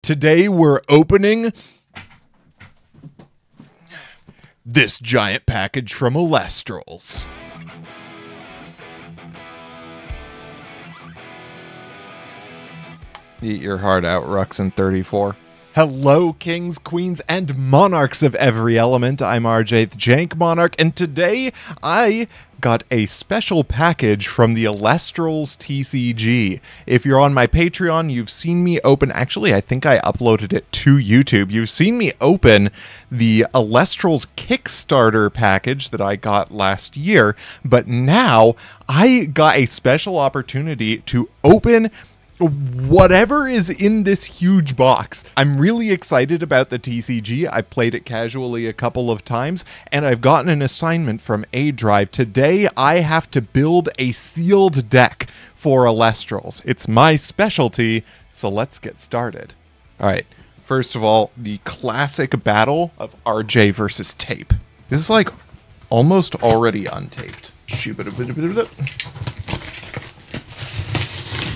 Today we're opening this giant package from Elestrals. Eat your heart out, Ruxin 34. Hello, kings, queens, and monarchs of every element. I'm RJ the Jank Monarch, and today I got a special package from the Elestrals TCG. If you're on my Patreon, you've seen me open... Actually, I think I uploaded it to YouTube. You've seen me open the Elestrals Kickstarter package that I got last year, but now I got a special opportunity to open whatever is in this huge box. I'm really excited about the TCG. I played it casually a couple of times, and I've gotten an assignment from A Drive. Today, I have to build a sealed deck for Elestrals. It's my specialty, so let's get started. All right, first of all, the classic battle of RJ versus tape. This is like almost already untaped.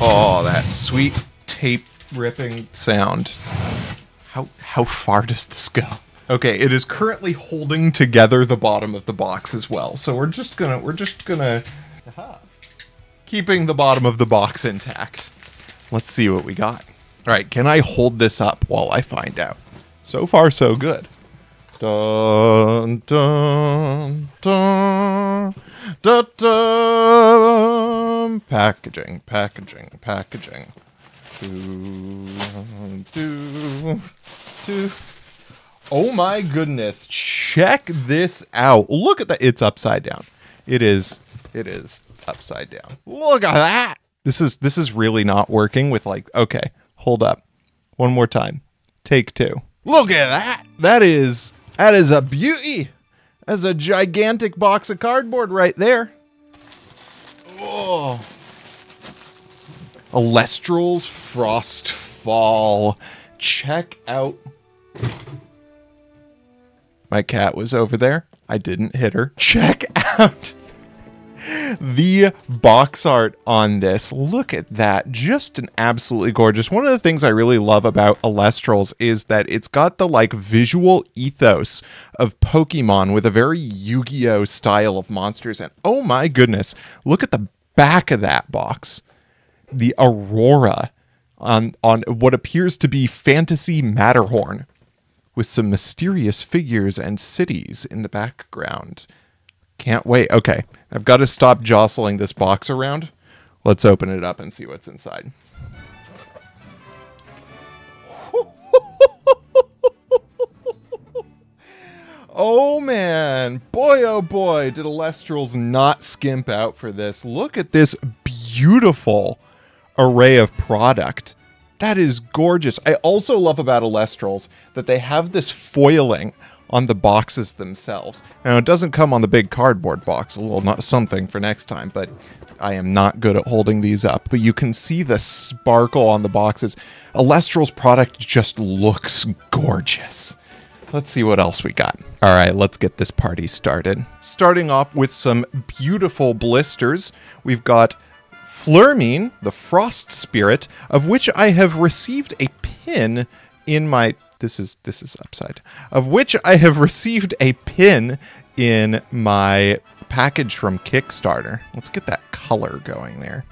Oh, that sweet tape ripping sound. How far does this go? Okay, it is currently holding together the bottom of the box as well. So we're just gonna keeping the bottom of the box intact. Let's see what we got. All right, can I hold this up while I find out? So far, so good. Dun, dun, dun, dun, dun. Packaging. Oh my goodness, check this out. Look at that. It's upside down. It is upside down. Look at that. This is really not working with, like, okay, hold up. One more time. Take two. Look at that. That is a beauty. That's a gigantic box of cardboard right there. Oh. Elestrals Frostfall. Check out. My cat was over there. I didn't hit her. Check out the box art on this. Look at that. Just an absolutely gorgeous. One of the things I really love about Elestrals is that it's got the like visual ethos of Pokemon with a very Yu-Gi-Oh style of monsters. And oh my goodness, look at the back of that box. The Aurora on what appears to be Fantasy Matterhorn with some mysterious figures and cities in the background. Can't wait. Okay, I've got to stop jostling this box around. Let's open it up and see what's inside. Oh man, boy oh boy, did Elestrals not skimp out for this. Look at this beautiful array of product. That is gorgeous. I also love about Elestrals that they have this foiling on the boxes themselves. Now, it doesn't come on the big cardboard box. Well, not something for next time, but I am not good at holding these up. But you can see the sparkle on the boxes. Elestral's product just looks gorgeous. Let's see what else we got. All right, let's get this party started. Starting off with some beautiful blisters. We've got Flurmine, the Frost Spirit, of which I have received a pin in my... This is upside. Of which I have received a pin in my package from Kickstarter. Let's get that color going there.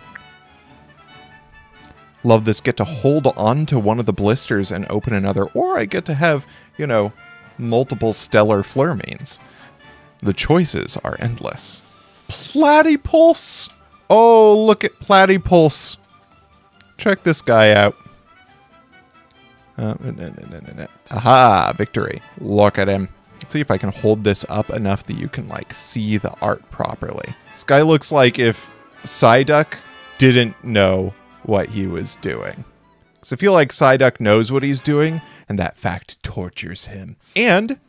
Love this. Get to hold on to one of the blisters and open another. Or I get to have, you know, multiple stellar Flurmines. The choices are endless. Platypulse! Oh, look at Platypulse. Check this guy out. Aha, victory. Look at him. Let's see if I can hold this up enough that you can, like, see the art properly. This guy looks like if Psyduck didn't know what he was doing. Because I feel like Psyduck knows what he's doing, and that fact tortures him. And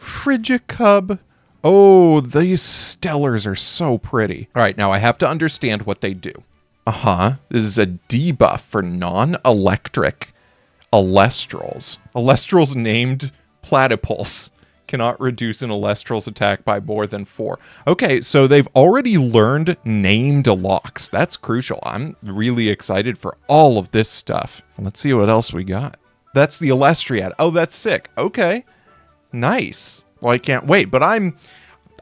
Frigicub. Oh, these stellars are so pretty. All right, now I have to understand what they do. This is a debuff for non-electric Elestrals. Elestrals named Platypulse cannot reduce an Elestral's attack by more than 4. Okay, so they've already learned named locks. That's crucial. I'm really excited for all of this stuff. Let's see what else we got. That's the Elestriad. Oh, that's sick. Okay. Nice. Well, I can't wait, but I'm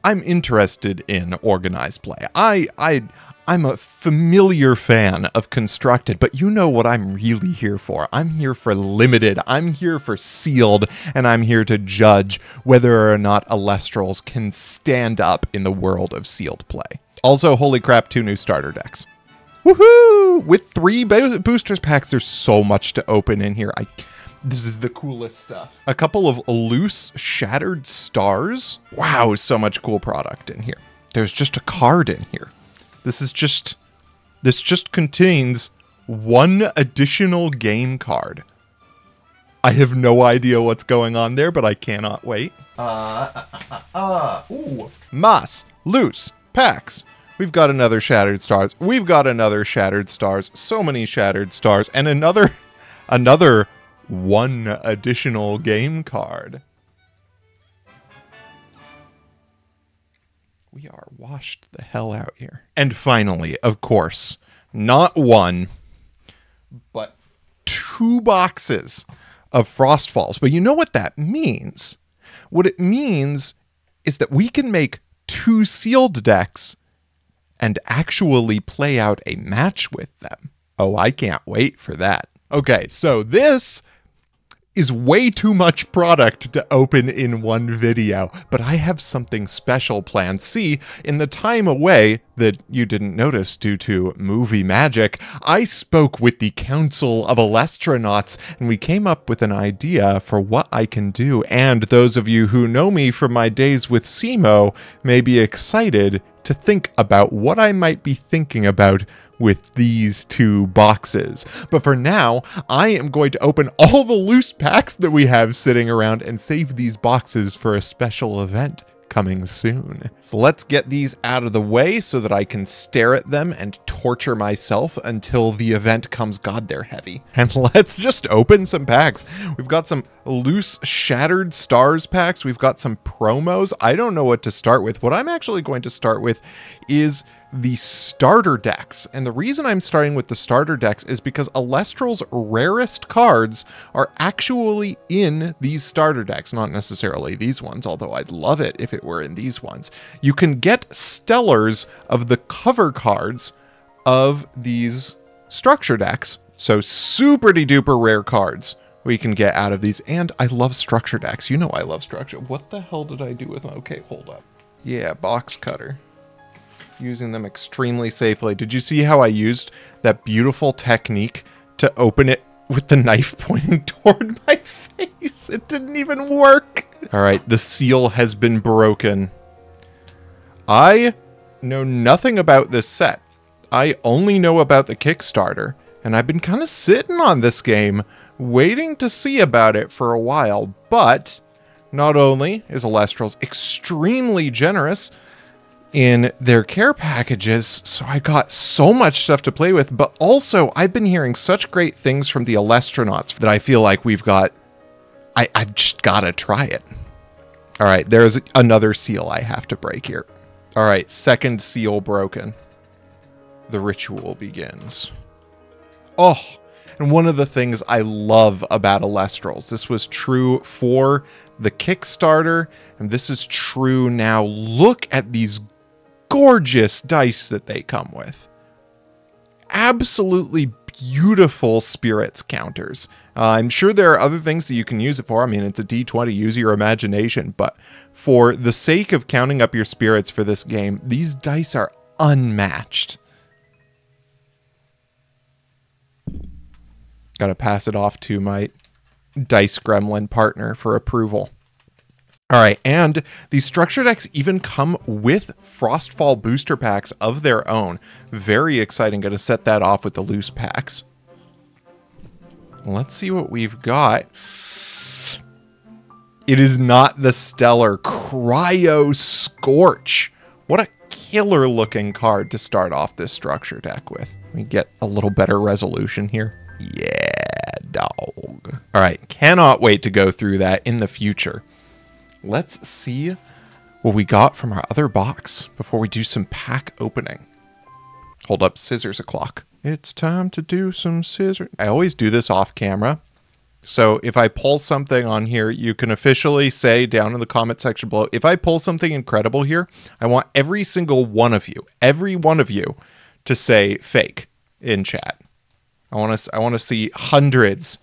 interested in organized play. I'm a familiar fan of constructed, but you know what I'm really here for. I'm here for limited, I'm here for sealed, and I'm here to judge whether or not Elestrals can stand up in the world of sealed play. Also, holy crap, 2 new starter decks. Woohoo! With 3 boosters packs, there's so much to open in here. This is the coolest stuff. A couple of loose shattered stars. Wow, so much cool product in here. There's just a card in here. This just contains 1 additional game card. I have no idea what's going on there, but I cannot wait. Ooh. Moss, loose, packs. We've got another shattered stars. We've got another shattered stars. So many shattered stars. And another 1 additional game card. We are washed the hell out here. And finally, of course, not 1, but 2 boxes of Frostfalls. But you know what that means? What it means is that we can make 2 sealed decks and actually play out a match with them. Oh, I can't wait for that. Okay, so this is way too much product to open in 1 video, but I have something special planned. See, in the time away that you didn't notice due to movie magic, I spoke with the Council of Elestrals, and we came up with an idea for what I can do, and those of you who know me from my days with SEMO may be excited to think about what I might be thinking about with these 2 boxes. But for now, I am going to open all the loose packs that we have sitting around and save these boxes for a special event coming soon. So let's get these out of the way so that I can stare at them and torture myself until the event comes. God, they're heavy. And let's just open some packs. We've got some loose shattered stars packs. We've got some promos. I don't know what to start with. What I'm actually going to start with is the starter decks. And the reason I'm starting with the starter decks is because Elestral's rarest cards are actually in these starter decks, not necessarily these ones, although I'd love it if it were in these ones. You can get stellars of the cover cards of these structure decks, so super-de-duper rare cards we can get out of these. And I love structure decks. You know I love structure. What the hell did I do with them? Okay, hold up. Yeah, box cutter. Using them extremely safely. Did you see how I used that beautiful technique to open it with the knife pointing toward my face? It didn't even work. All right, the seal has been broken. I know nothing about this set. I only know about the Kickstarter, and I've been kind of sitting on this game, waiting to see about it for a while. But not only is Elestrals extremely generous in their care packages, so I got so much stuff to play with, but also I've been hearing such great things from the Elestrals that I feel like I've just got to try it. All right, there's another seal I have to break here. All right, second seal broken. The ritual begins. Oh, and one of the things I love about Elestrals, this was true for the Kickstarter, and this is true now. Look at these gorgeous dice that they come with. Absolutely beautiful spirits counters. I'm sure there are other things that you can use it for. I mean, it's a D20, use your imagination, but for the sake of counting up your spirits for this game, these dice are unmatched. Gotta pass it off to my dice gremlin partner for approval. All right, and these structure decks even come with Frostfall booster packs of their own. Very exciting. Going to set that off with the loose packs. Let's see what we've got. It is not the stellar Cryo Scorch. What a killer looking card to start off this structure deck with. We get a little better resolution here. Yeah, dog. All right, cannot wait to go through that in the future. Let's see what we got from our other box before we do some pack opening. Hold up, scissors o'clock. It's time to do some scissors. I always do this off camera So if I pull something on here, you can officially say down in the comment section below, if I pull something incredible here, I want every single one of you, to say fake in chat. I want to see hundreds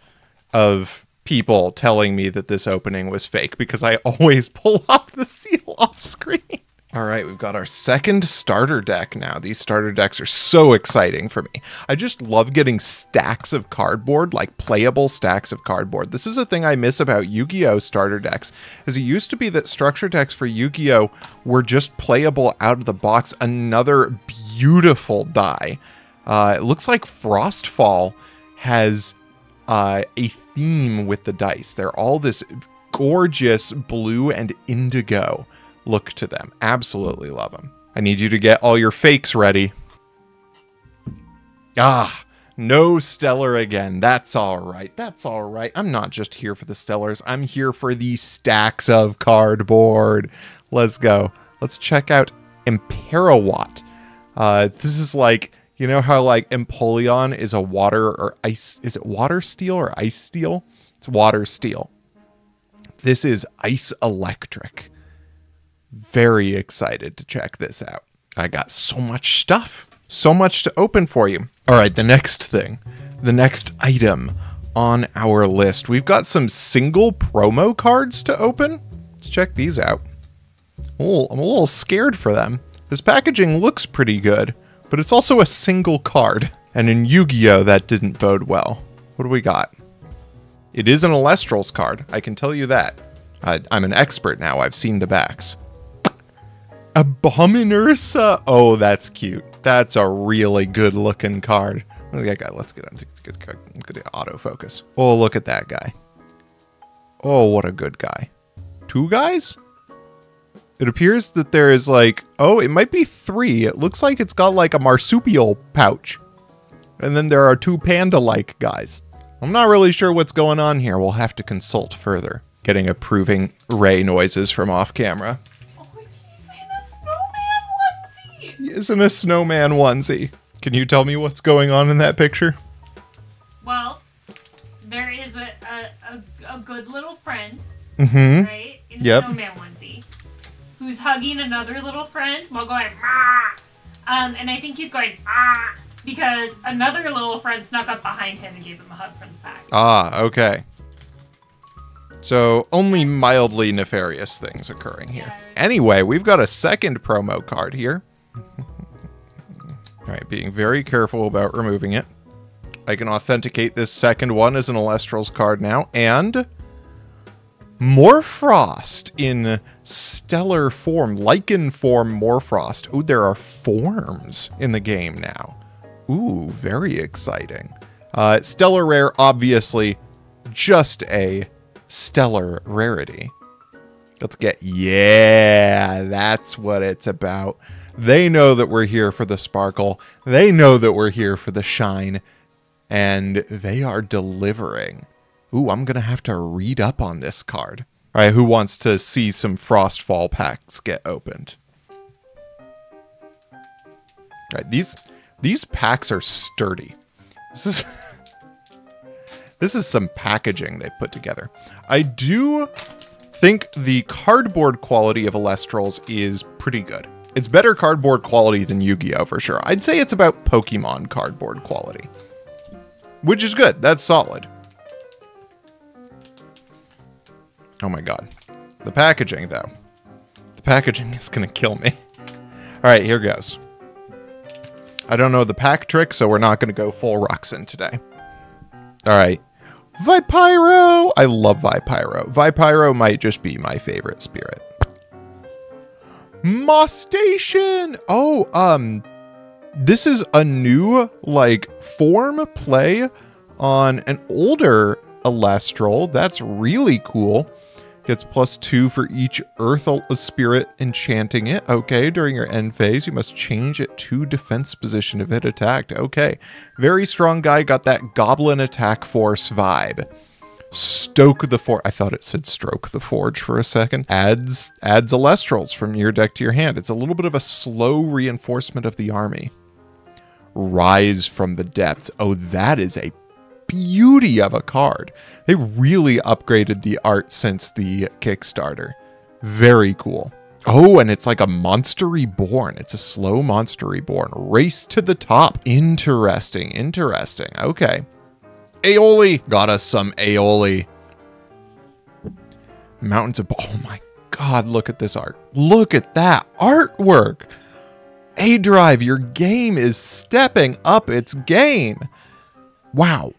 of people telling me that this opening was fake because I always pull off the seal off screen. All right, we've got our second starter deck now. These starter decks are so exciting for me. I just love getting stacks of cardboard, like playable stacks of cardboard. This is a thing I miss about Yu-Gi-Oh! Starter decks, as it used to be that structure decks for Yu-Gi-Oh! Were just playable out of the box. Another beautiful die. It looks like Frostfall has a theme with the dice. They're all this gorgeous blue and indigo look to them. Absolutely love them. I need you to get all your fakes ready. Ah, no stellar again. That's all right. That's all right. I'm not just here for the stellars. I'm here for these stacks of cardboard. Let's go. Let's check out Imperawatt. This is like, you know how like Empoleon is a water or ice, is it water steel or ice steel? It's water steel. This is ice electric. Very excited to check this out. I got so much stuff, so much to open for you. All right, the next thing, the next item on our list. We've got some single promo cards to open. Let's check these out. Oh, I'm a little scared for them. This packaging looks pretty good, but it's also a single card. And in Yu-Gi-Oh! That didn't bode well. What do we got? It is an Elestrals card, I can tell you that. I'm an expert now, I've seen the backs. Abominursa. Oh, that's cute. That's a really good looking card. Look at that guy. Let's get on. Look at the autofocus. Oh, look at that guy. Oh, what a good guy. Two guys? It appears that there is like, oh, it might be three. It looks like it's got like a marsupial pouch. And then there are two panda-like guys. I'm not really sure what's going on here. We'll have to consult further. Getting approving Ray noises from off camera. He is in a snowman onesie. Can you tell me what's going on in that picture? Well, there is a good little friend, right, in the snowman onesie, who's hugging another little friend while going, ah! And I think he's going, ah, because another little friend snuck up behind him and gave him a hug from the back. Ah, okay. So, only mildly nefarious things occurring here. Yeah. Anyway, we've got a second promo card here. Alright, being very careful about removing it. I can authenticate this second one as an Elestrals card now. And Morfrost in stellar form, Lichen form Morfrost. Ooh, there are forms in the game now. Ooh, very exciting. Stellar rare, obviously, just a stellar rarity. Let's get, yeah, that's what it's about. They know that we're here for the sparkle. They know that we're here for the shine. And they are delivering. Ooh, I'm going to have to read up on this card. All right, who wants to see some Frostfall packs get opened? All right, these packs are sturdy. This is some packaging they put together. I do think the cardboard quality of Elestrals is pretty good. It's better cardboard quality than Yu-Gi-Oh! For sure. I'd say it's about Pokemon cardboard quality. Which is good. That's solid. Oh my god. The packaging, though. The packaging is going to kill me. Alright, here goes. I don't know the pack trick, so we're not going to go full Ruxin today. Alright. Vipyro! I love Vipyro. Vipyro might just be my favorite spirit. Moss Station! Oh, this is a new, like, form play on an older Elestral. That's really cool. Gets +2 for each Earth Spirit enchanting it. Okay, during your end phase, you must change it to defense position if it attacked. Okay, very strong guy. Got that Goblin Attack Force vibe. Stoke the Forge. I thought it said Stroke the Forge for a second. Adds Elestrals from your deck to your hand. It's a little bit of a slow reinforcement of the army. Rise from the Depths. Oh, that is a beauty of a card. They really upgraded the art since the Kickstarter. Very cool. Oh, and it's like a Monster Reborn. It's a slow Monster Reborn. Race to the top. Interesting, interesting. Okay. Aioli. Got us some aioli. Mountains of... Oh my God, look at this art. Look at that artwork. A-Drive, your game is stepping up its game. Wow.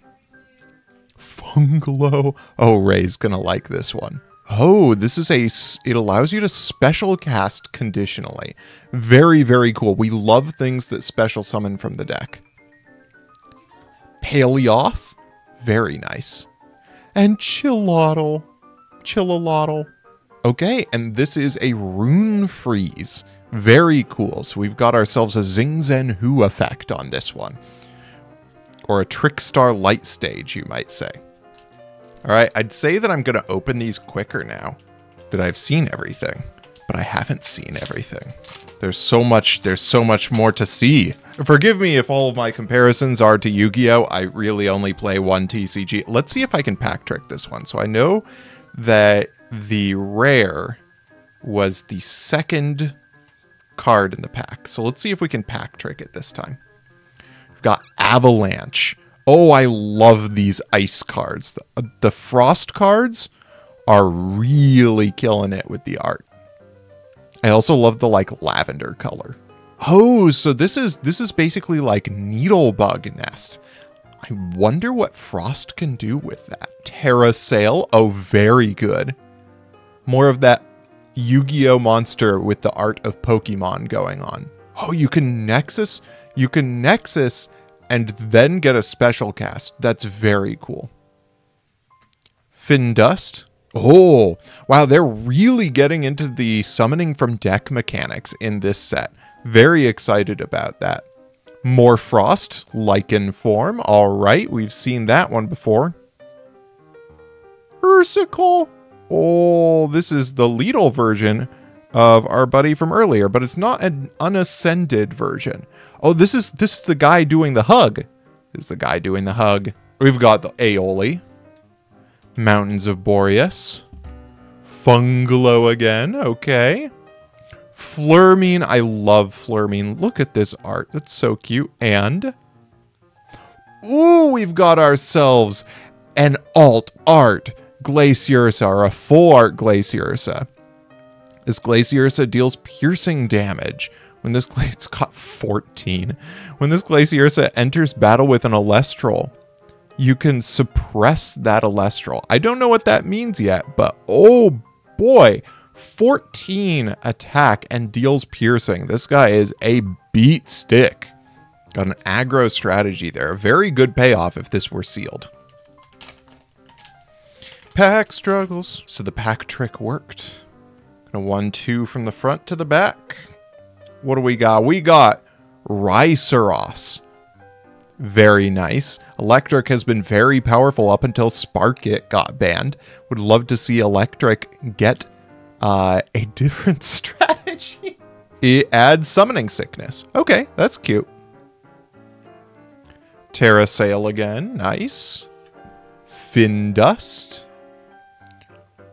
Fungalo. Oh, Ray's gonna like this one. Oh, this is it allows you to special cast conditionally. Very, very cool. We love things that special summon from the deck. Paleoth. Very nice. And Chilotl. Okay, and this is a Rune Freeze. Very cool. So we've got ourselves a Xing Zhen Hu effect on this one. Or a Trickstar Light Stage, you might say. All right, I'd say that I'm going to open these quicker now that I've seen everything, but I haven't seen everything. There's so much more to see. Forgive me if all of my comparisons are to Yu-Gi-Oh! I really only play one TCG. Let's see if I can pack trick this one. So I know that the rare was the second card in the pack. So let's see if we can pack trick it this time. We've got Avalanche. Oh, I love these ice cards. The frost cards are really killing it with the art. I also love the like lavender color. Oh, so this is basically like Needlebug Nest. I wonder what Frost can do with that. Terra Sail. Oh, very good. More of that Yu-Gi-Oh monster with the art of Pokemon going on. Oh, you can Nexus and then get a special cast. That's very cool. Findust. Oh, wow, they're really getting into the summoning from deck mechanics in this set. Very excited about that. More Frost, Lichen form. All right, we've seen that one before. Ursicle. Oh, this is the Lidl version of our buddy from earlier, but it's not an unascended version. Oh, this is the guy doing the hug. This is the guy doing the hug. We've got the Aioli. Mountains of Boreas. Fungalo again. Okay. Flurmine. I love Flurmine. Look at this art. That's so cute. And... ooh, we've got ourselves an alt art Glaciersa, or a full art Glaciersa. This Glaciersa deals piercing damage. When this it's got 14. When this Glaciersa enters battle with an Elestral, you can suppress that Elestral. I don't know what that means yet, but oh boy, 14 attack and deals piercing. This guy is a beat stick. Got an aggro strategy there. A very good payoff if this were sealed. Pack struggles. So the pack trick worked. Gonna 1-2 from the front to the back. What do we got? We got Rhinoceros. Very nice. Electric has been very powerful up until Spark It got banned. Would love to see Electric get a different strategy. It adds Summoning Sickness. Okay, that's cute. Terra Sail again. Nice. Findust.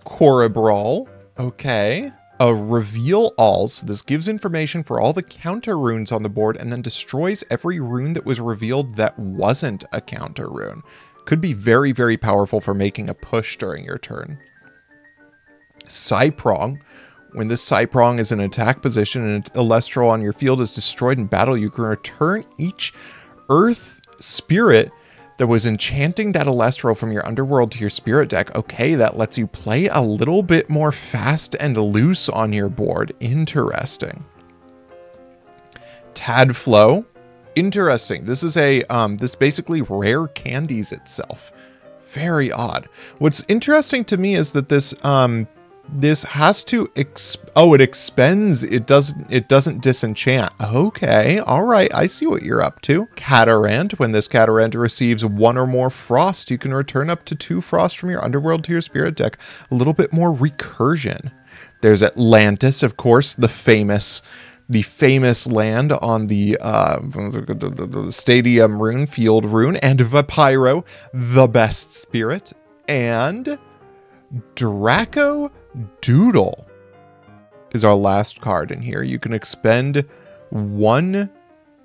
Corabral. Okay. A Reveal All. So this gives information for all the counter runes on the board and then destroys every rune that was revealed that wasn't a counter rune. Could be very, very powerful for making a push during your turn. Cyprong. When this Cyprong is in attack position and an Elestral on your field is destroyed in battle, you can return each Earth Spirit that was enchanting that Elestral from your Underworld to your Spirit deck. Okay, that lets you play a little bit more fast and loose on your board. Interesting. Tadflow. Interesting. This is this basically rare candies itself. Very odd. What's interesting to me is that this has to it expends. It doesn't disenchant. Okay, all right. I see what you're up to. Catarant. When this Catarant receives 1 or more frost, you can return up to 2 frost from your Underworld to your Spirit deck. A little bit more recursion. There's Atlantis, of course, the famous the famous land on the Stadium Rune, Field Rune, and Vapyro, the best spirit, and Draco Doodle is our last card in here. You can expend 1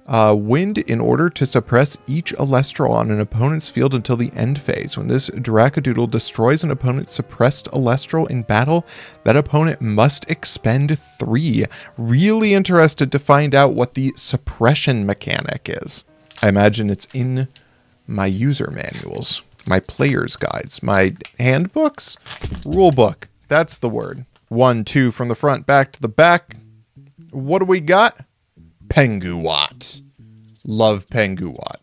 wind in order to suppress each Elestral on an opponent's field until the end phase. When this Dracodoodle destroys an opponent's suppressed Elestral in battle, that opponent must expend 3. Really interested to find out what the suppression mechanic is. I imagine it's in my user manuals, my player's guides, my handbooks, rule book. That's the word. 1, 2 from the front, back to the back. What do we got? Penguwatt. Love Penguwatt.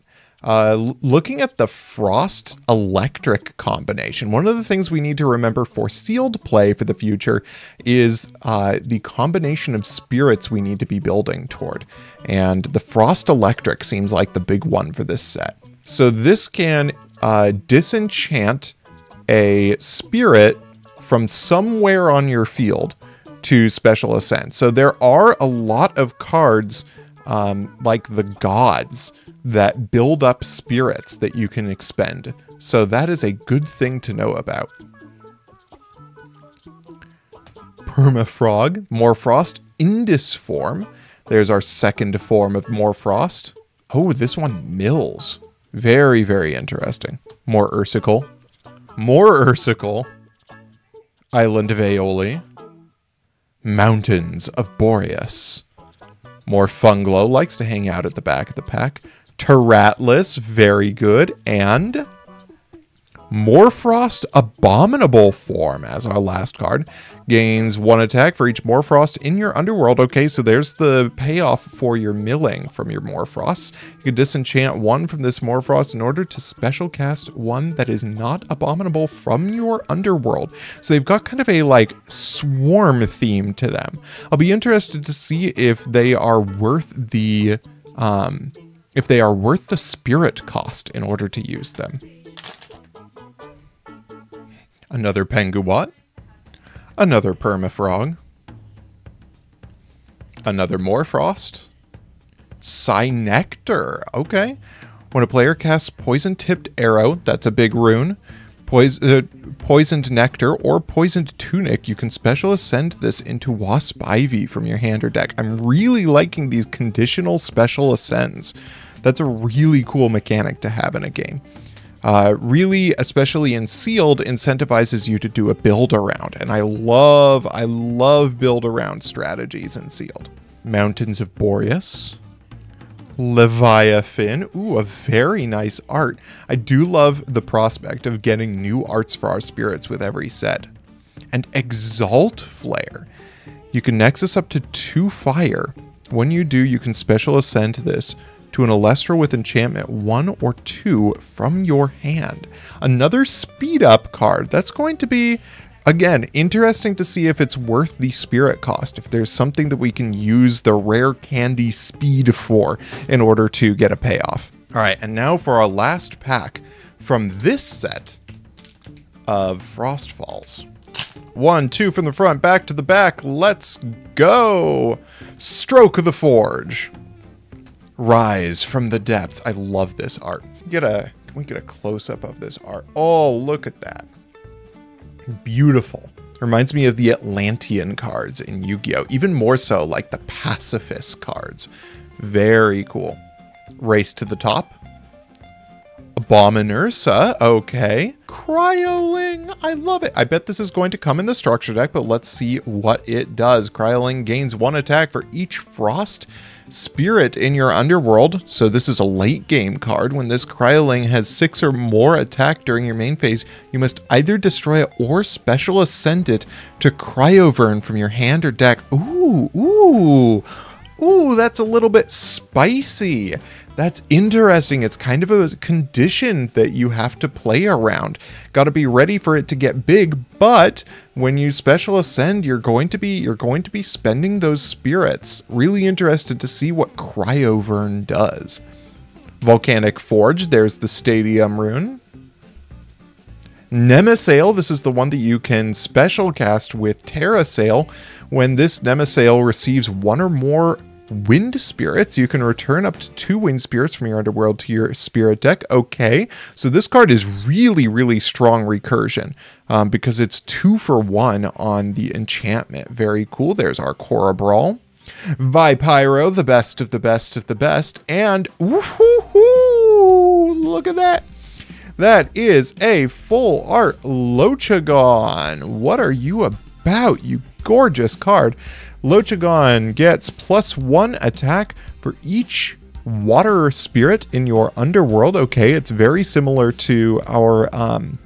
Looking at the Frost Electric combination, one of the things we need to remember for sealed play for the future is the combination of spirits we need to be building toward. And the Frost Electric seems like the big one for this set. So this can disenchant a spirit from somewhere on your field to special ascent. So there are a lot of cards like the gods that build up spirits that you can expend. So that is a good thing to know about. Permafrog, Morfrost, Indus form. There's our second form of Morfrost. Oh, this one mills. Very, very interesting. More Ursicle. More Ursicle. Island of Aeoli. Mountains of Boreas. More Funglo, likes to hang out at the back of the pack. Terratlas, very good. And Morfrost Abominable form as our last card. Gains 1 attack for each Morfrost in your underworld. Okay, so there's the payoff for your milling from your Morfrosts. You can disenchant 1 from this Morfrost in order to special cast 1 that is not abominable from your underworld. So they've got kind of a like swarm theme to them. I'll be interested to see if they are worth the spirit cost in order to use them. Another Penguwatt. Another Permafrog. Another Morfrost. Psynectar. Okay. When a player casts Poison-Tipped Arrow, that's a big rune, Poisoned Nectar, or Poisoned Tunic, you can special ascend this into Wasp Ivy from your hand or deck. I'm really liking these conditional special ascends. That's a really cool mechanic to have in a game. Really, especially in Sealed, incentivizes you to do a build around. And I love build around strategies in Sealed. Mountains of Boreas. Leviathan. Ooh, a very nice art. I do love the prospect of getting new arts for our spirits with every set. And Exalt Flare. You can nexus up to 2 fire. When you do, you can special ascend this to an Elestral with enchantment 1 or 2 from your hand. Another speed up card. That's going to be, again, interesting to see if it's worth the spirit cost, if there's something that we can use the rare candy speed for in order to get a payoff. All right, and now for our last pack from this set of Frostfalls. 1, 2 from the front, back to the back. Let's go. Stroke of the Forge. Rise from the depths. I love this art. Can we get a close-up of this art? Oh, look at that. Beautiful. Reminds me of the Atlantean cards in Yu-Gi-Oh! Even more so like the Pacifist cards. Very cool. Race to the top. Abominursa. Okay. Cryoling. I love it. I bet this is going to come in the structure deck, but let's see what it does. Cryoling gains 1 attack for each Frost Spirit in your underworld. So this is a late game card. When this Cryoling has 6 or more attack during your main phase, you must either destroy it or special ascend it to Cryovern from your hand or deck. Ooh, that's a little bit spicy. That's interesting. It's kind of a condition that you have to play around. Got to be ready for it to get big, but when you special ascend, you're going to be spending those spirits. Really interested to see what Cryovern does. Volcanic Forge, there's the Stadium Rune. Nemasail, this is the one that you can special cast with Terrasail. When this Nemasail receives 1 or more Wind Spirits. You can return up to 2 Wind Spirits from your underworld to your spirit deck. Okay, so this card is really, really strong recursion because it's 2 for 1 on the enchantment. Very cool. There's our Cora Brawl. Vipyro, the best of the best of the best. And woohoo! Look at that. That is a full art Lochagon. What are you about, you gorgeous card? Lochagon gets +1 attack for each water spirit in your underworld. Okay, it's very similar to our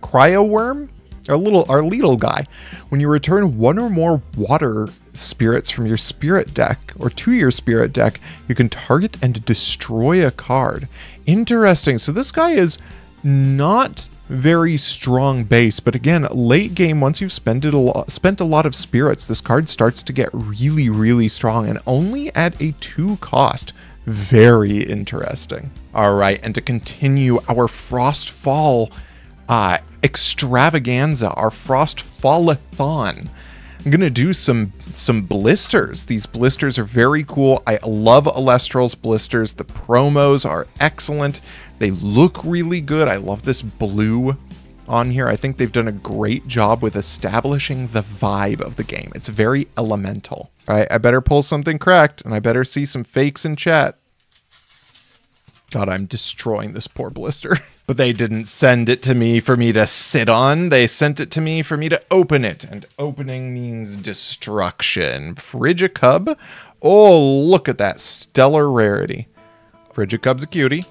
Cryo Worm, our little guy. When you return 1 or more water spirits from your spirit deck or to your spirit deck, you can target and destroy a card. Interesting. So this guy is not very strong base, but again, late game, once you've spent a lot of spirits, this card starts to get really, really strong, and only at a 2 cost. Very interesting. All right, and to continue our Frostfall extravaganza, our Frostfall-a-thon, I'm gonna do some blisters. These blisters are very cool. I love Elestrals blisters. The promos are excellent. They look really good. I love this blue on here. I think they've done a great job with establishing the vibe of the game. It's very elemental. All right, I better pull something cracked, and I better see some fakes in chat. God, I'm destroying this poor blister. But they didn't send it to me for me to sit on. They sent it to me for me to open it. And opening means destruction. Frigicub. Oh, look at that stellar rarity. Frigicub's a cutie.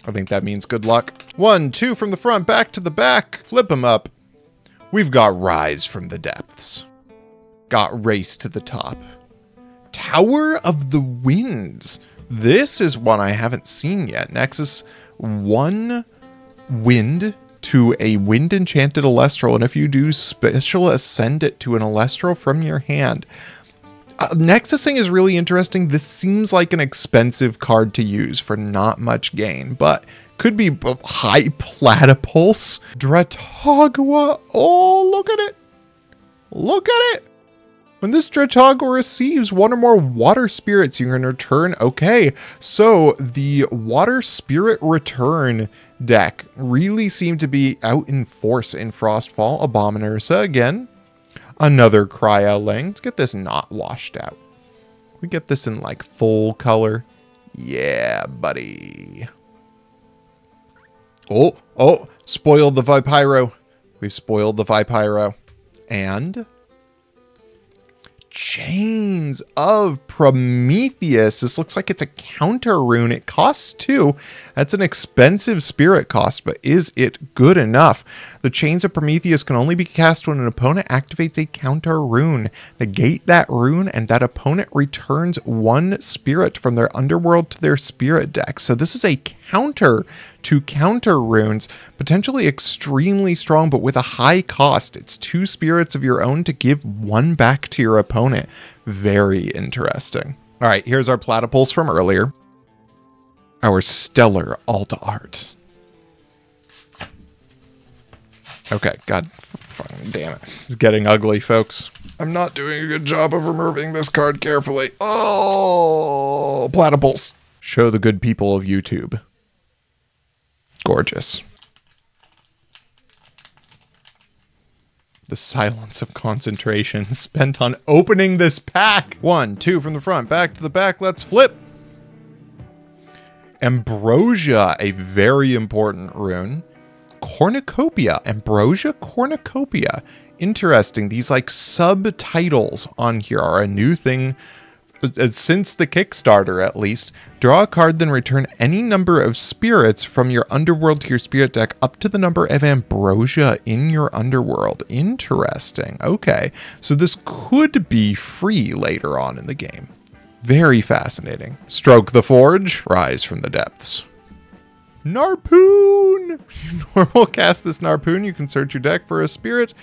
I think that means good luck. 1, 2 from the front, back to the back. Flip them up. We've got Rise from the Depths. Got Race to the Top. Tower of the Winds. This is one I haven't seen yet. Nexus 1 wind to a wind enchanted Elestral, and if you do special ascend it to an Elestral from your hand. Nexusing is really interesting. This seems like an expensive card to use for not much gain, but could be high Platypulse. Dratagua. Oh, look at it. Look at it. When this Dratagua receives 1 or more water spirits, you can return. Okay, so the water spirit return deck really seemed to be out in force in Frostfall. Abominursa again. Another Cryo-Ling. Let's get this not washed out. We get this in like full color. Yeah, buddy. Oh, spoiled the Vipyro. We've spoiled the Vipyro. And Chains of Prometheus. This looks like it's a counter rune. It costs 2. That's an expensive spirit cost, but is it good enough? The Chains of Prometheus can only be cast when an opponent activates a counter rune. Negate that rune, and that opponent returns 1 spirit from their underworld to their spirit deck. So this is a counter to counter runes, potentially extremely strong, but with a high cost. It's 2 spirits of your own to give 1 back to your opponent. Very interesting. All right, here's our Platypulse from earlier. Our stellar alt art. Okay, god fucking damn it. It's getting ugly, folks. I'm not doing a good job of removing this card carefully. Oh, Platypulse. Show the good people of YouTube. Gorgeous. The silence of concentration spent on opening this pack. 1, 2 from the front, back to the back. Let's flip. Ambrosia, a very important rune. Cornucopia, Ambrosia Cornucopia. Interesting. These like subtitles on here are a new thing since the Kickstarter, at least. Draw a card, then return any number of spirits from your underworld to your spirit deck up to the number of Ambrosia in your underworld. Interesting. Okay, so this could be free later on in the game. Very fascinating. Stroke the Forge, Rise from the Depths. Narpoon! You normal cast this Narpoon, you can search your deck for a spirit,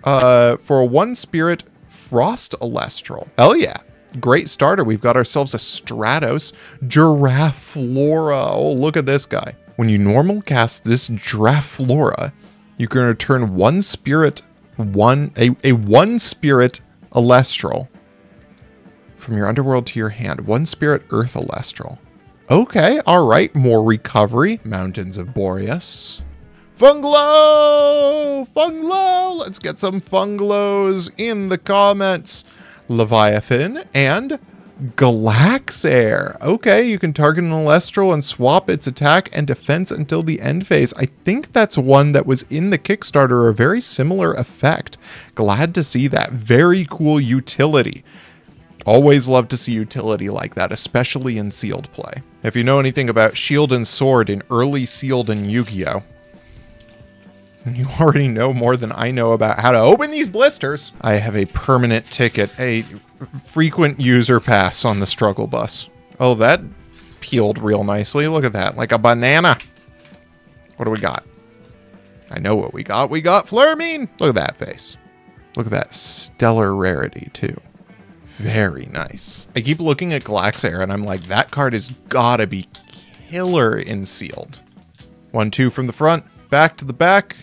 for a 1 spirit Frost Elestral. Hell yeah. Great starter. We've got ourselves a Stratos Girafflora. Oh, look at this guy. When you normal cast this Girafflora, you can return 1 spirit, a 1 spirit Elestral from your underworld to your hand. 1 spirit Earth Elestral. Okay, all right. More recovery. Mountains of Boreas. Funglo! Funglo! Let's get some Funglos in the comments. Leviathan and Galaxair. Okay, you can target an Elestral and swap its attack and defense until the end phase. I think that's one that was in the Kickstarter, a very similar effect. Glad to see that. Very cool utility. Always love to see utility like that, especially in sealed play. If you know anything about Shield and Sword in early sealed and Yu-Gi-Oh!, you already know more than I know about how to open these blisters. I have a permanent ticket, a frequent user pass on the struggle bus. Oh, that peeled real nicely. Look at that, like a banana. What do we got? I know what we got. We got Flurmine. Look at that face. Look at that stellar rarity too. Very nice. I keep looking at Galaxair and I'm like, that card has gotta be killer in sealed. 1-2 from the front, back to the back.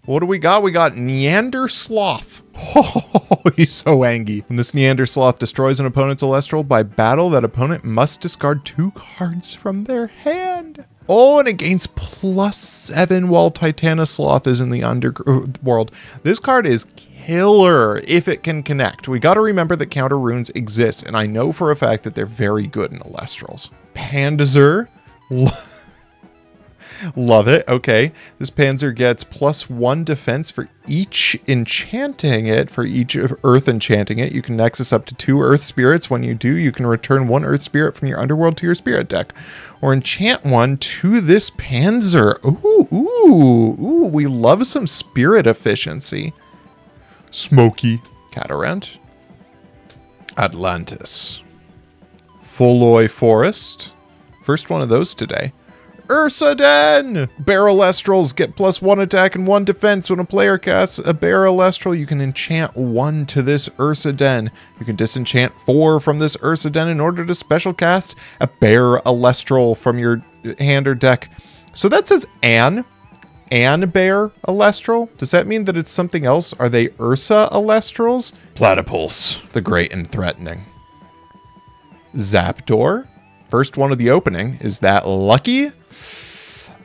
What do we got? We got Neander Sloth. Oh, he's so angry. When this Neander Sloth destroys an opponent's Elestral by battle, that opponent must discard 2 cards from their hand. Oh, and it gains +7 while Titanosloth is in the underworld. This card is killer if it can connect. We got to remember that counter runes exist, and I know for a fact that they're very good in Elestrals. Panzer. Love it. Okay. This Panzer gets +1 defense for each enchanting it, for each Earth enchanting it. You can nexus up to 2 Earth Spirits. When you do, you can return 1 Earth Spirit from your underworld to your spirit deck. Or enchant 1 to this Panzer. Ooh, ooh, ooh. We love some spirit efficiency. Smoky. Catarant. Atlantis. Foloi Forest. First one of those today. Ursaden! Bear Elestrals get +1 attack and 1 defense. When a player casts a Bear Elestral, you can enchant 1 to this Ursaden. You can disenchant 4 from this Ursaden in order to special cast a Bear Elestral from your hand or deck. So that says Bear Elestral? Does that mean that it's something else? Are they Ursa Elestrals? Platypulse, the great and threatening. Zapdos. First one of the opening. Is that lucky?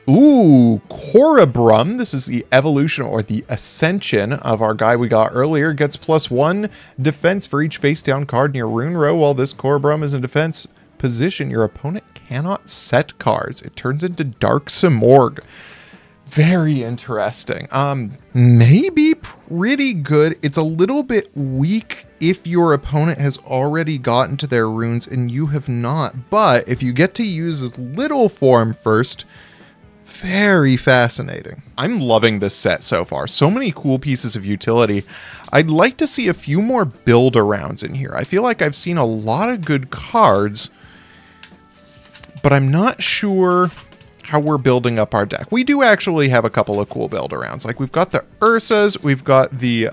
Ooh, Corabrum. This is the evolution or the ascension of our guy we got earlier. Gets +1 defense for each face down card in your rune row. While this Corabrum is in defense position, your opponent cannot set cards. It turns into Dark Simorgh. Very interesting. Maybe pretty good. It's a little bit weak if your opponent has already gotten to their runes and you have not. But if you get to use this little form first, very fascinating. I'm loving this set so far. So many cool pieces of utility. I'd like to see a few more build-arounds in here. I feel like I've seen a lot of good cards, but I'm not sure how we're building up our deck. We do actually have a couple of cool build-arounds. Like we've got the Ursas, we've got the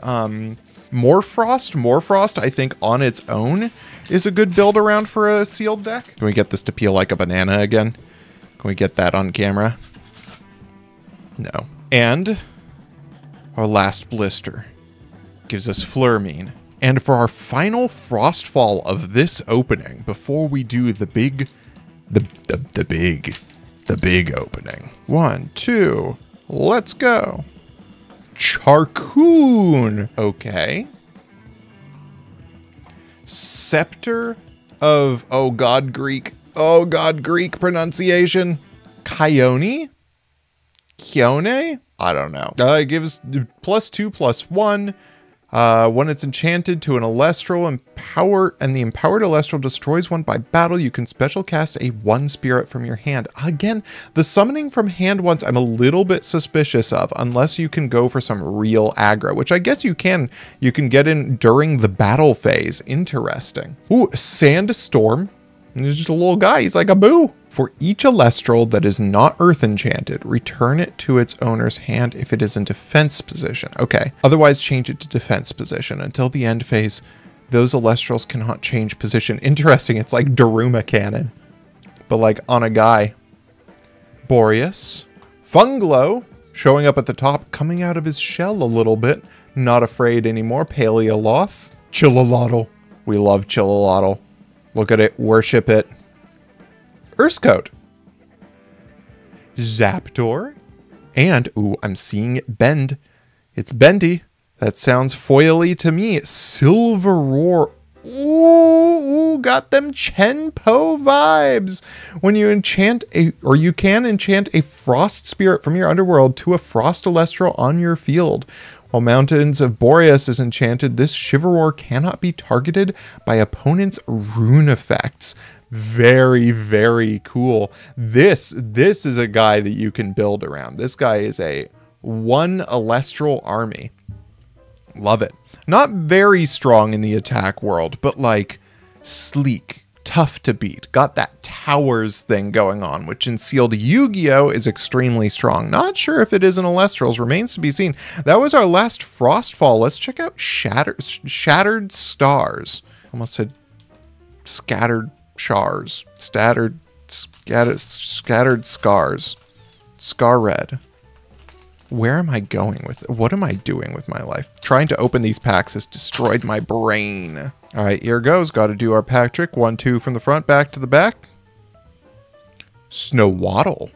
Morfrost. Morfrost, I think on its own is a good build-around for a sealed deck. Can we get this to peel like a banana again? Can we get that on camera? No. And our last blister gives us Flurmine. And for our final Frostfall of this opening, before we do the big opening. 1, 2, let's go. Charcoon. Okay. Scepter of, oh God, Greek pronunciation. Kione? Kione? I don't know. It gives +2/+1. When it's enchanted to an Elestral, and the empowered Elestral destroys one by battle, you can special cast a 1 spirit from your hand. Again, the summoning from hand ones I'm a little bit suspicious of, unless you can go for some real aggro, which I guess you can. You can get in during the battle phase. Interesting. Ooh, Sandstorm. He's just a little guy. He's like a boo. For each Elestral that is not Earth Enchanted, return it to its owner's hand if it is in defense position. Okay. Otherwise, change it to defense position. Until the end phase, those Elestrals cannot change position. Interesting. It's like Daruma Cannon, but like on a guy. Boreas. Funglo, showing up at the top, coming out of his shell a little bit. Not afraid anymore. Paleoloth. Chillalotl We love Chillalotl. Look at it. Worship it. Urskote. Zaptor. And, ooh, I'm seeing Bend. It's bendy. That sounds foily to me. Silver Roar. Ooh, got them Chenpo vibes. When you enchant you can enchant a Frost Spirit from your underworld to a Frost Elestral on your field. While Mountains of Boreas is enchanted, this Shiver cannot be targeted by opponents' rune effects. Very, very cool. This is a guy that you can build around. This guy is a 1 Elestral army. Love it. Not very strong in the attack world, but like sleek, tough to beat. Got that towers thing going on, which in sealed Yu-Gi-Oh! Is extremely strong. Not sure if it is in Elestrals, remains to be seen. That was our last Frostfall. Let's check out Shattered Stars. Almost said Scattered Shars. Scattered Scars. Scar Red. Where am I going with it? What am I doing with my life? Trying to open these packs has destroyed my brain. All right, here goes. Got to do our pack trick. 1, 2 from the front, back to the back. Snowaddle.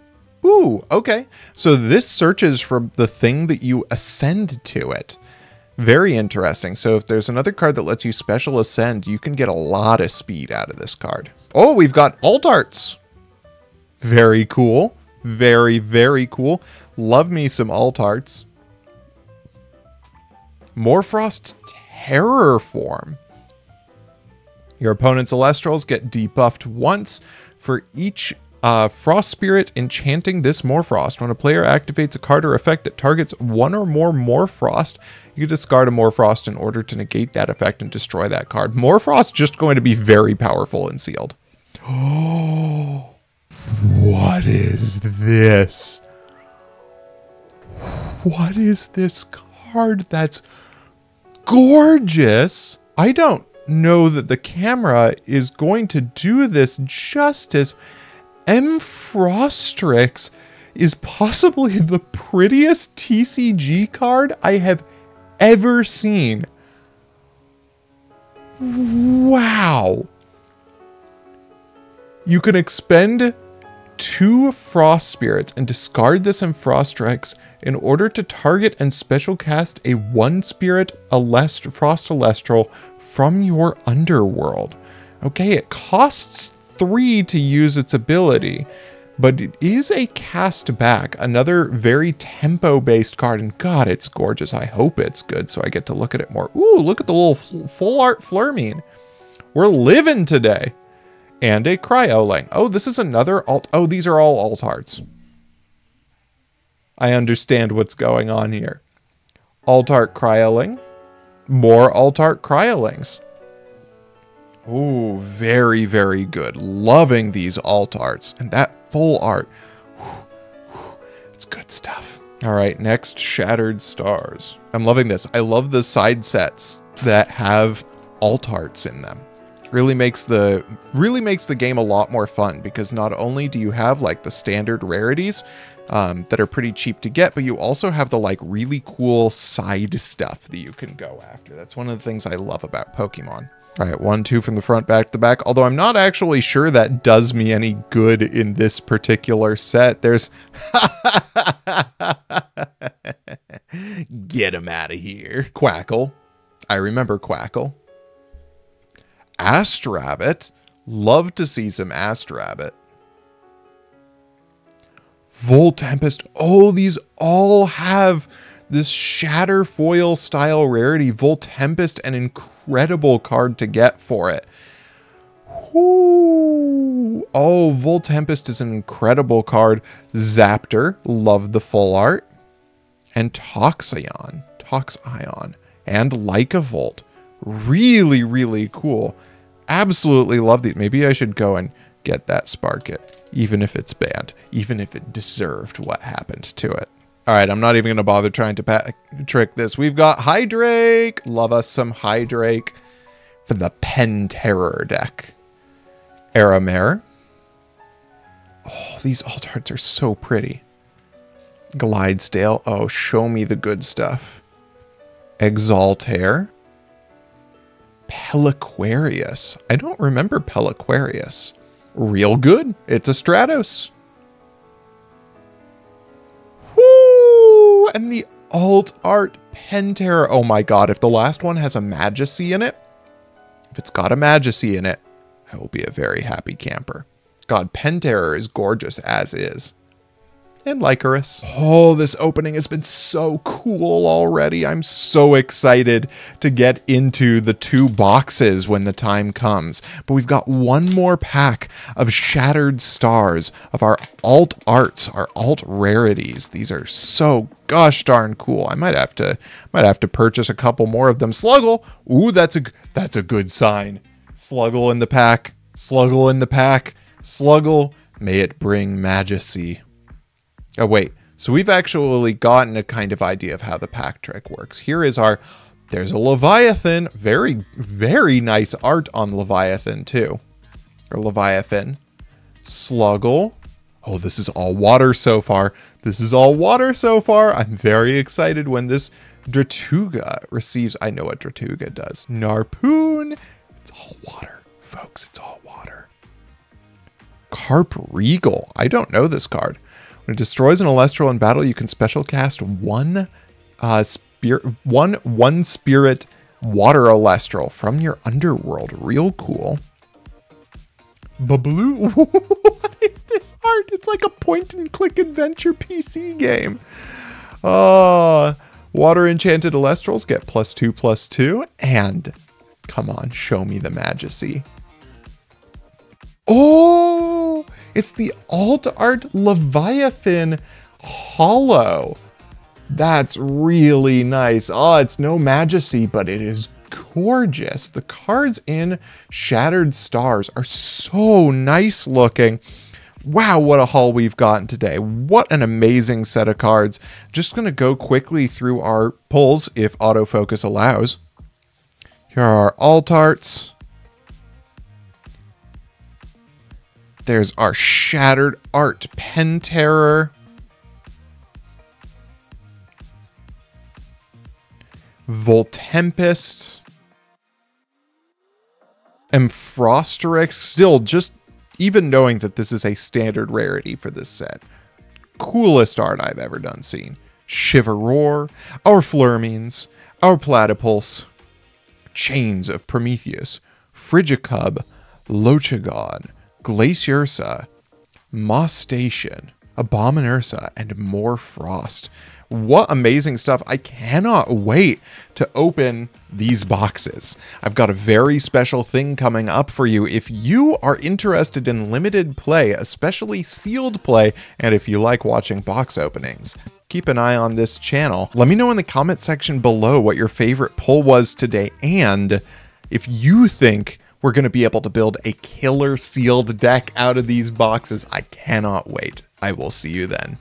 Ooh, okay. So this searches for the thing that you ascend to it. Very interesting. So if there's another card that lets you special ascend, you can get a lot of speed out of this card. Oh, we've got Alt Arts. Very cool. Very, very cool. Love me some Alt Arts. Morfrost Terror Form. Your opponent's Elestrals get debuffed once for each Frost Spirit enchanting this Morfrost. When a player activates a card or effect that targets one or more Morfrost, you discard a Morfrost in order to negate that effect and destroy that card. Morfrost just going to be very powerful and sealed. Oh, what is this? What is this card that's gorgeous? I don't know that the camera is going to do this justice. M. Frostrix is possibly the prettiest TCG card I have ever seen. Wow. You can expend 2 Frost Spirits and discard this in Frostrix in order to target and special cast a 1-spirit Frost Elestral from your underworld. Okay, it costs 3 to use its ability, but it is a cast back. Another very tempo-based card, and God, it's gorgeous. I hope it's good so I get to look at it more. Ooh, look at the little full art Flurmine. We're living today. And a Cryoling. Oh, this is another alt. Oh, these are all Alt Arts. I understand what's going on here. Alt Art Cryoling. More Alt Art Cryolings. Ooh, very, very good. Loving these Alt Arts. And that full art. It's good stuff. All right, next, Shattered Stars. I'm loving this. I love the side sets that have Alt Arts in them. Really makes the game a lot more fun, because not only do you have like the standard rarities that are pretty cheap to get, but you also have the like really cool side stuff that you can go after. That's one of the things I love about Pokemon. All right, 1, 2 from the front, back to the back. Although I'm not actually sure that does me any good in this particular set. There's get him out of here. Quackle. I remember Quackle. Astrabbit. Love to see some Astrabbit. Voltempest. Oh, these all have this Shatter Foil style rarity. Voltempest, an incredible card to get for it. Ooh. Oh, Voltempest is an incredible card. Zaptor. Love the full art. And Toxion. And Lycavolt. Really, really cool. Absolutely love these. Maybe I should go and get that Sparkit, even if it's banned, even if it deserved what happened to it. All right, I'm not even going to bother trying to trick this. We've got Hydrake. Love us some Hydrake for the Pen Terror deck. Aramare. Oh, these Alt Arts are so pretty. Glidestale. Oh, show me the good stuff. Exaltair. Peliquarius. I don't remember Peliquarius. Real good. It's a Stratos. Woo! And the alt art Penterra. Oh my god, if the last one has a Majesty in it, if it's got a Majesty in it, I will be a very happy camper. God, Penterra is gorgeous as is. And Lycoris. Oh, this opening has been so cool already. I'm so excited to get into the 2 boxes when the time comes. But we've got one more pack of Shattered Stars, of our alt arts, our alt rarities. These are so gosh darn cool. I might have to purchase a couple more of them. Sluggle. Ooh, that's a good sign. Sluggle in the pack. Sluggle in the pack. Sluggle. May it bring majesty. Oh, wait. So we've actually gotten a kind of idea of how the pack trick works. Here is there's a Leviathan. Very, very nice art on Leviathan, too. Or Leviathan. Sluggle. Oh, this is all water so far. This is all water so far. I'm very excited when this Dratuga receives... I know what Dratuga does. Narpoon. It's all water, folks. It's all water. Carp Regal. I don't know this card. When it destroys an Elestral in battle, you can special cast one spirit water Elestral from your underworld. Real cool. Babaloo. What is this art? It's like a point-and-click adventure PC game. Water enchanted Elestrals get +2/+2. And come on, show me the majesty. Oh, it's the alt art Leviathan Hollow. That's really nice. Oh, it's no majesty, but it is gorgeous. The cards in Shattered Stars are so nice looking. Wow, what a haul we've gotten today. What an amazing set of cards. Just going to go quickly through our pulls if autofocus allows. Here are our alt arts. There's our Shattered Art Penterra. Voltempest. And Frosterix. Still, just even knowing that this is a standard rarity for this set. Coolest art I've ever seen. Shiveroar. Our Flurmeans. Our Platypulse. Chains of Prometheus. Frigicub. Lochagon. Glaciersa, Moss Station, Abominursa, and more Frost. What amazing stuff. I cannot wait to open these boxes. I've got a very special thing coming up for you. If you are interested in limited play, especially sealed play, and if you like watching box openings, keep an eye on this channel. Let me know in the comment section below what your favorite pull was today, and if you think we're going to be able to build a killer sealed deck out of these boxes. I cannot wait. I will see you then.